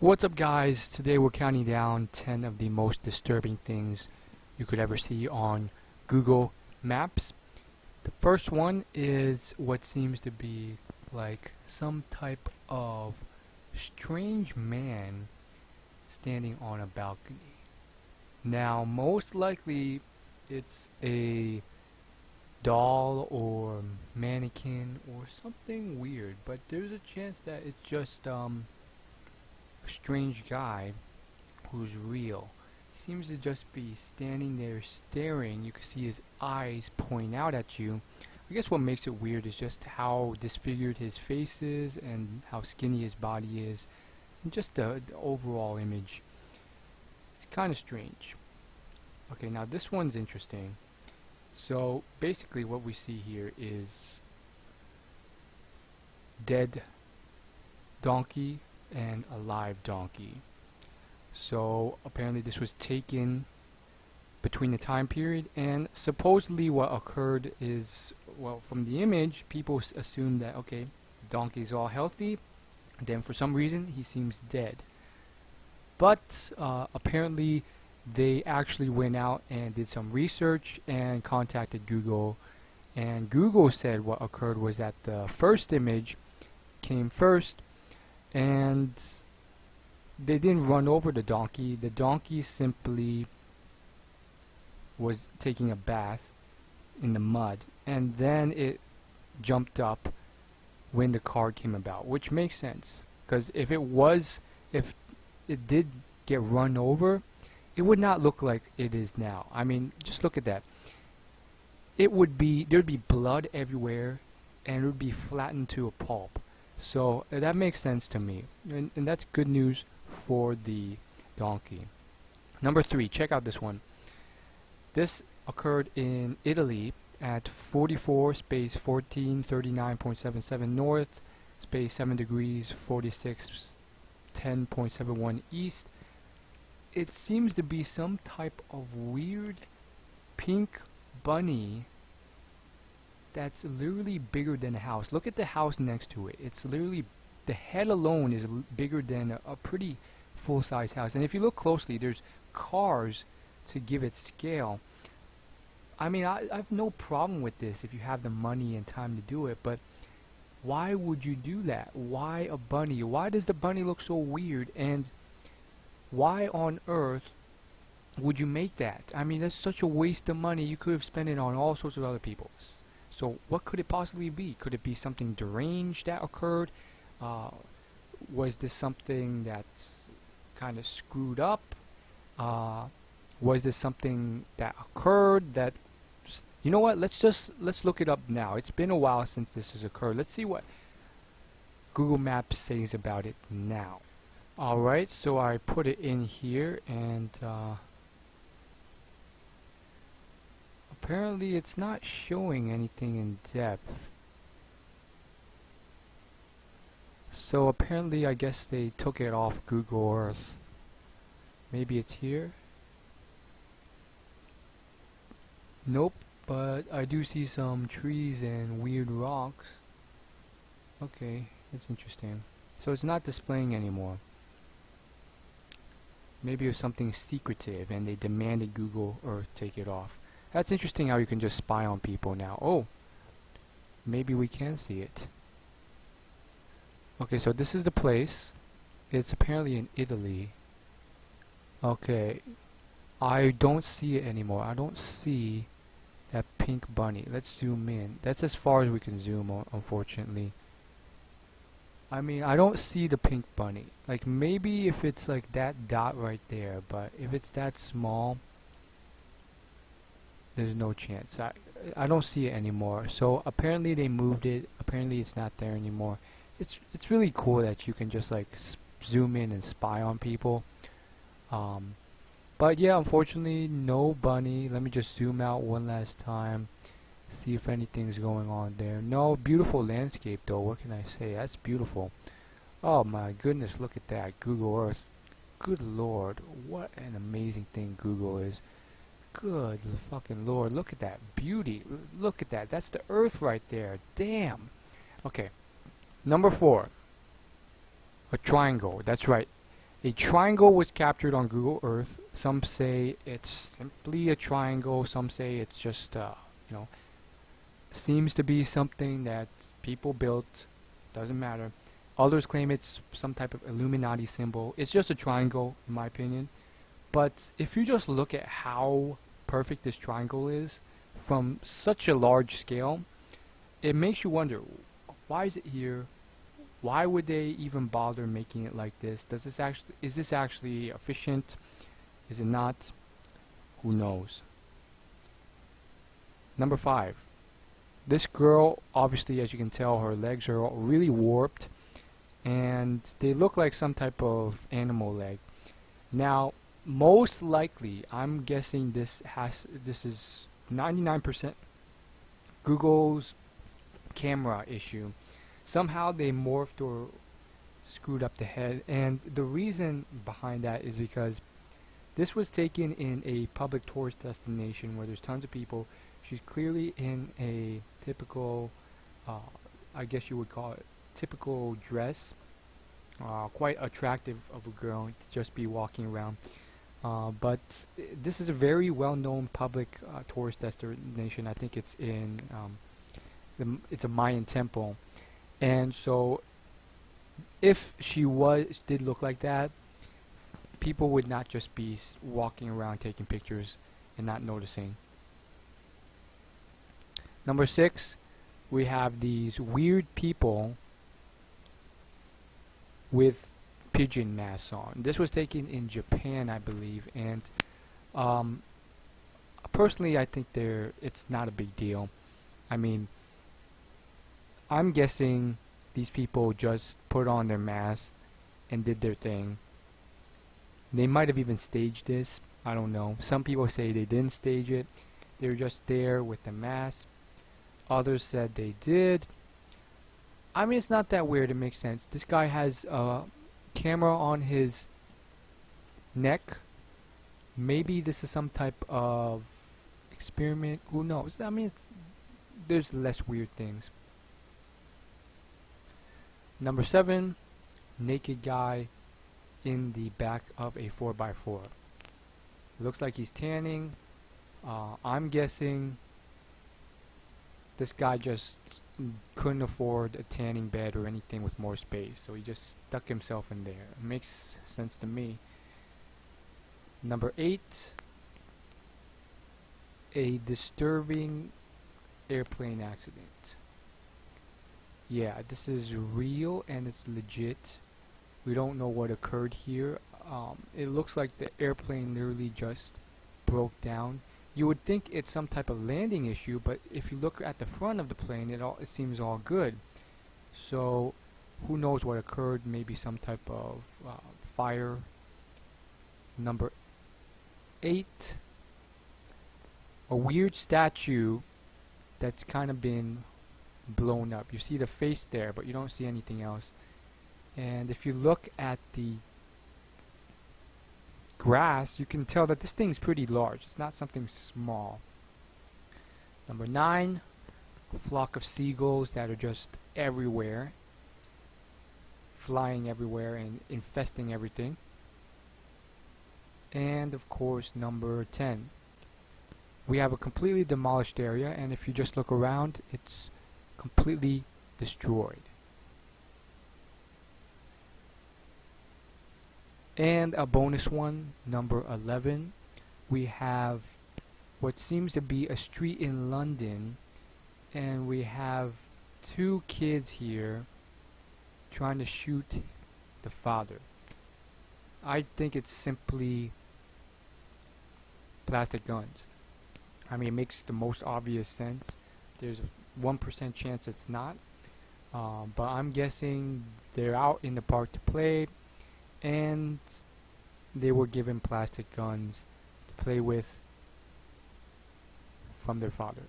What's up, guys? Today we're counting down 10 of the most disturbing things you could ever see on Google Maps. The first one is what seems to be like some type of strange man standing on a balcony. Now, most likely it's a doll or mannequin or something weird, but there's a chance that it's just a strange guy who's real. He seems to just be standing there staring. You can see his eyes pointing out at you. I guess what makes it weird is just how disfigured his face is and how skinny his body is, and just the overall image. It's kind of strange. Okay, now this one's interesting. So basically what we see here is dead donkey and a live donkey. So apparently this was taken between the time period, and supposedly what occurred is, well, from the image people assume that, okay, the donkey's all healthy, then for some reason he seems dead. But apparently they actually went out and did some research and contacted Google, and Google said what occurred was that the first image came first, and they didn't run over the donkey. The donkey simply was taking a bath in the mud, and then it jumped up when the car came about, which makes sense, because if it did get run over, it would not look like it is now. I mean, just look at that. There'd be blood everywhere, and it would be flattened to a pulp. So that makes sense to me, and that's good news for the donkey. Number 3, check out this one. This occurred in Italy at 44 space 14 39.77 north space 7 degrees 46 10.71 east. It seems to be some type of weird pink bunny that's literally bigger than a house. Look at the house next to it. It's literally, the head alone is bigger than a pretty full-size house. And if you look closely, there's cars to give it scale. I mean, I have no problem with this if you have the money and time to do it, but why would you do that? Why a bunny? Why does the bunny look so weird? And why on earth would you make that? I mean, that's such a waste of money. You could have spent it on all sorts of other people's. So what could it possibly be? Could it be something deranged that occurred? Was this something that's kind of screwed up? Was this something that occurred that, you know what, let's look it up now. It's been a while since this has occurred. Let's see what Google Maps says about it now. Alright, so I put it in here, and apparently it's not showing anything in depth. So apparently I guess they took it off Google Earth. Maybe it's here? Nope, but I do see some trees and weird rocks. Okay, that's interesting. So it's not displaying anymore. Maybe it was something secretive and they demanded Google Earth take it off. That's interesting how you can just spy on people now. Oh, maybe we can see it. Okay, so this is the place. It's apparently in Italy. Okay, I don't see it anymore. I don't see that pink bunny. Let's zoom in. That's as far as we can zoom, unfortunately. I mean, I don't see the pink bunny. Like, maybe if it's like that dot right there, but if it's that small, there's no chance. I don't see it anymore. So apparently they moved it. Apparently it's not there anymore. It's really cool that you can just like zoom in and spy on people. But yeah, unfortunately no bunny. Let me just zoom out one last time, see if anything's going on there. No, beautiful landscape though. What can I say? That's beautiful. Oh my goodness, look at that. Google Earth. Good Lord, what an amazing thing Google is. Good fucking Lord, look at that beauty. Look at that. That's the Earth right there. Damn. Okay. Number 4. A triangle. That's right. A triangle was captured on Google Earth. Some say it's simply a triangle. Some say it's just, you know, seems to be something that people built. Doesn't matter. Others claim it's some type of Illuminati symbol. It's just a triangle, in my opinion. But if you just look at how perfect this triangle is from such a large scale, it makes you wonder, why is it here? Why would they even bother making it like this? Is this actually efficient? Is it not? Who knows? Number 5. This girl, obviously, as you can tell, her legs are really warped, and they look like some type of animal leg. Now, most likely, I'm guessing this is 99% Google's camera issue. Somehow they morphed or screwed up the head, and the reason behind that is because this was taken in a public tourist destination where there's tons of people. She's clearly in a typical, I guess you would call it, typical dress. Quite attractive of a girl to just be walking around. But this is a very well-known public tourist destination. I think it's in it's a Mayan temple, and so if she did look like that, people would not just be walking around taking pictures and not noticing. Number 6, we have these weird people with pigeon masks on. This was taken in Japan, I believe, and personally I think it's not a big deal. I mean, I'm guessing these people just put on their masks and did their thing. They might have even staged this. I don't know. Some people say they didn't stage it. They were just there with the mask. Others said they did. I mean, it's not that weird. It makes sense. This guy has a camera on his neck. Maybe this is some type of experiment. Who knows? I mean, there's less weird things. Number 7, naked guy in the back of a 4x4. Looks like he's tanning. I'm guessing this guy just couldn't afford a tanning bed or anything with more space, so he just stuck himself in there. It makes sense to me. Number 8, a disturbing airplane accident. Yeah, this is real and it's legit. We don't know what occurred here. It looks like the airplane literally just broke down. You would think it's some type of landing issue, but if you look at the front of the plane, it seems all good. So, who knows what occurred? Maybe some type of fire. Number 8, a weird statue that's kind of been blown up. You see the face there, but you don't see anything else. And if you look at the grass, you can tell that this thing's pretty large. It's not something small. Number 9, a flock of seagulls that are just everywhere, flying everywhere and infesting everything. And of course, number 10, we have a completely demolished area, and if you just look around, it's completely destroyed. And a bonus one, number 11, we have what seems to be a street in London, and we have 2 kids here trying to shoot the father. I think it's simply plastic guns. I mean, it makes the most obvious sense. There's 1% chance it's not, but I'm guessing they're out in the park to play, and they were given plastic guns to play with from their father.